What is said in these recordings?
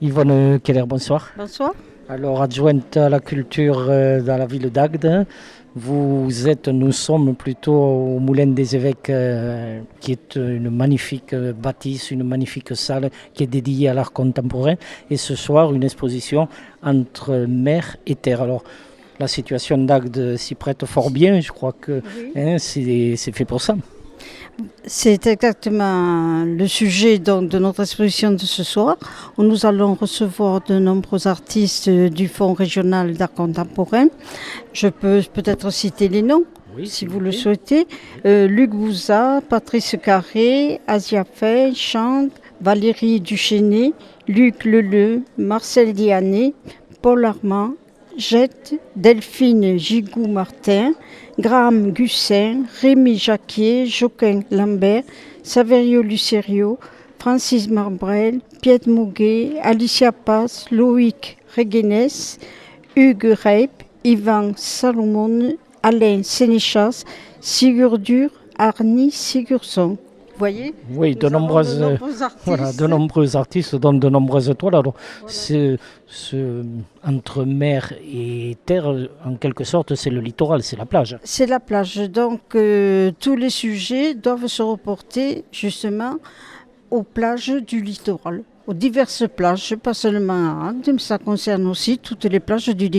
Yvonne Keller, bonsoir. Bonsoir. Alors, adjointe à la culture dans la ville d'Agde, nous sommes plutôt au Moulin des Évêques, qui est une magnifique bâtisse, une magnifique salle qui est dédiée à l'art contemporain. Et ce soir, une exposition entre mer et terre. Alors, la situation d'Agde s'y prête fort bien, je crois que c'est fait pour ça. C'est exactement le sujet donc, de notre exposition de ce soir, où nous allons recevoir de nombreux artistes du Fonds régional d'art contemporain. Je peux peut-être citer les noms, si vous le souhaitez. Luc Bouza, Patrice Carré, Asia Fay, chante, Valérie Duchesnay, Luc Leleu, Marcel Diané, Paul Armand, Jette, Delphine Gigou-Martin, Graham Gussin, Rémi Jacquier, Joaquin Lambert, Saverio Lucerio, Francis Marbrel, Piet Mouguet, Alicia Paz, Loïc Reguenes, Hugues Reip, Ivan Salomon, Alain Sénéchas, Sigurdur, Arni Sigurdsson. Voyez, oui, de nombreux artistes dont de nombreuses toiles. Alors, entre mer et terre, en quelque sorte, c'est le littoral, c'est la plage. C'est la plage. Donc, tous les sujets doivent se reporter justement aux plages du littoral, aux diverses plages, pas seulement à Agde, mais ça concerne aussi toutes les plages du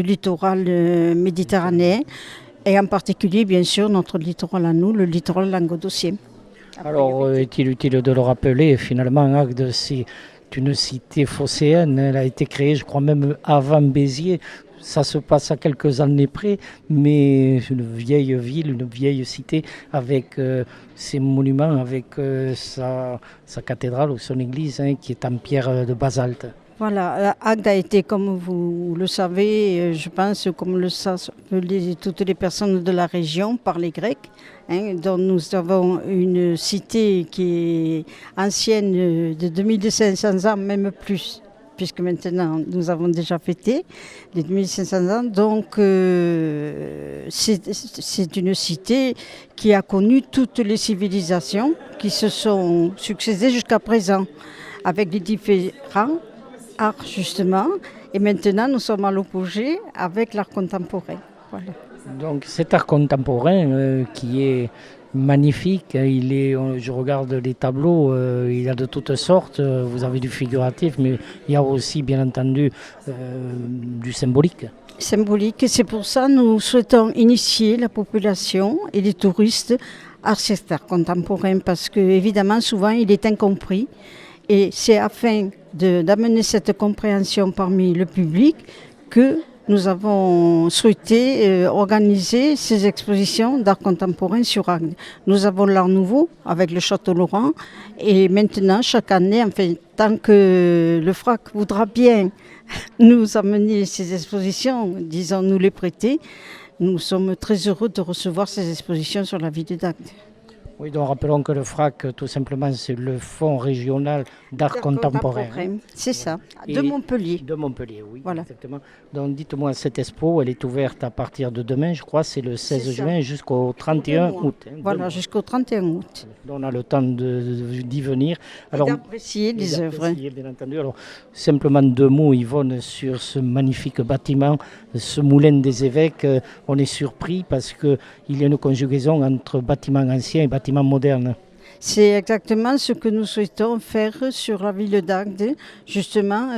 littoral méditerranéen et en particulier, bien sûr, notre littoral à nous, le littoral languedocien. Alors, est-il utile de le rappeler, finalement, Agde, c'est une cité phocéenne. Elle a été créée, je crois même avant Béziers. Ça se passe à quelques années près, mais une vieille ville, une vieille cité avec ses monuments, avec sa cathédrale ou son église qui est en pierre de basalte. Voilà, Agde a été, comme vous le savez, je pense, comme le savent toutes les personnes de la région, par les Grecs, dont nous avons une cité qui est ancienne de 2500 ans, même plus, puisque maintenant nous avons déjà fêté les 2500 ans. Donc c'est une cité qui a connu toutes les civilisations qui se sont succédées jusqu'à présent, avec les différents art justement, et maintenant nous sommes à l'opposé avec l'art contemporain. Voilà. Donc cet art contemporain qui est magnifique, je regarde les tableaux, il y a de toutes sortes, vous avez du figuratif, mais il y a aussi bien entendu du symbolique. Symbolique, et c'est pour ça que nous souhaitons initier la population et les touristes à cet art contemporain, parce que évidemment souvent il est incompris. Et c'est afin d'amener cette compréhension parmi le public que nous avons souhaité organiser ces expositions d'art contemporain sur Agde. Nous avons l'art nouveau avec le Château Laurent et maintenant, chaque année, enfin, tant que le FRAC voudra bien nous amener ces expositions, disons nous les prêter, nous sommes très heureux de recevoir ces expositions sur la ville d'Agde. Oui, donc rappelons que le FRAC, tout simplement, c'est le Fonds régional d'art contemporain. C'est ça, de Montpellier. De Montpellier, oui, voilà. Exactement. Donc dites-moi, cette expo, elle est ouverte à partir de demain, je crois, c'est le 16 juin jusqu'au 31 août. Voilà, jusqu'au 31 août. Donc on a le temps d'y venir. Alors, d'apprécier les œuvres. Bien entendu. Alors, simplement 2 mots, Yvonne, sur ce magnifique bâtiment, ce moulin des évêques. On est surpris parce qu'il y a une conjugaison entre bâtiment ancien et bâtiment moderne. C'est exactement ce que nous souhaitons faire sur la ville d'Agde. Justement,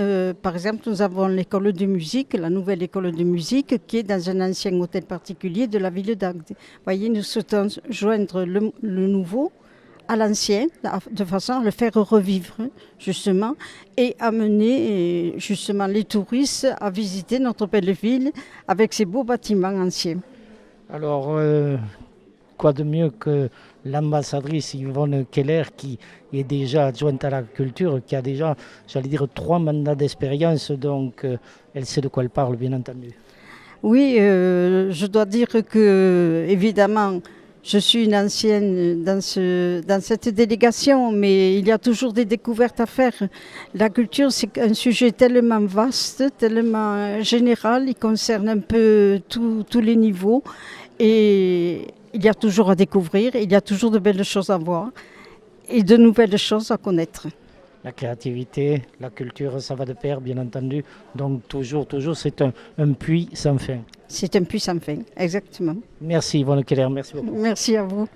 par exemple, nous avons l'école de musique, la nouvelle école de musique, qui est dans un ancien hôtel particulier de la ville d'Agde. Vous voyez, nous souhaitons joindre le nouveau à l'ancien, de façon à le faire revivre, justement, et amener justement les touristes à visiter notre belle ville avec ses beaux bâtiments anciens. Alors, quoi de mieux que l'ambassadrice Yvonne Keller, qui est déjà adjointe à la culture, qui a déjà, j'allais dire, 3 mandats d'expérience, donc elle sait de quoi elle parle, bien entendu. Oui, je dois dire que, évidemment, je suis une ancienne dans cette délégation, mais il y a toujours des découvertes à faire. La culture, c'est un sujet tellement vaste, tellement général, il concerne un peu tous les niveaux. Et il y a toujours à découvrir, il y a toujours de belles choses à voir et de nouvelles choses à connaître. La créativité, la culture, ça va de pair, bien entendu. Donc toujours, c'est un puits sans fin. C'est un puits sans fin, exactement. Merci Yvonne Keller, merci beaucoup. Merci à vous.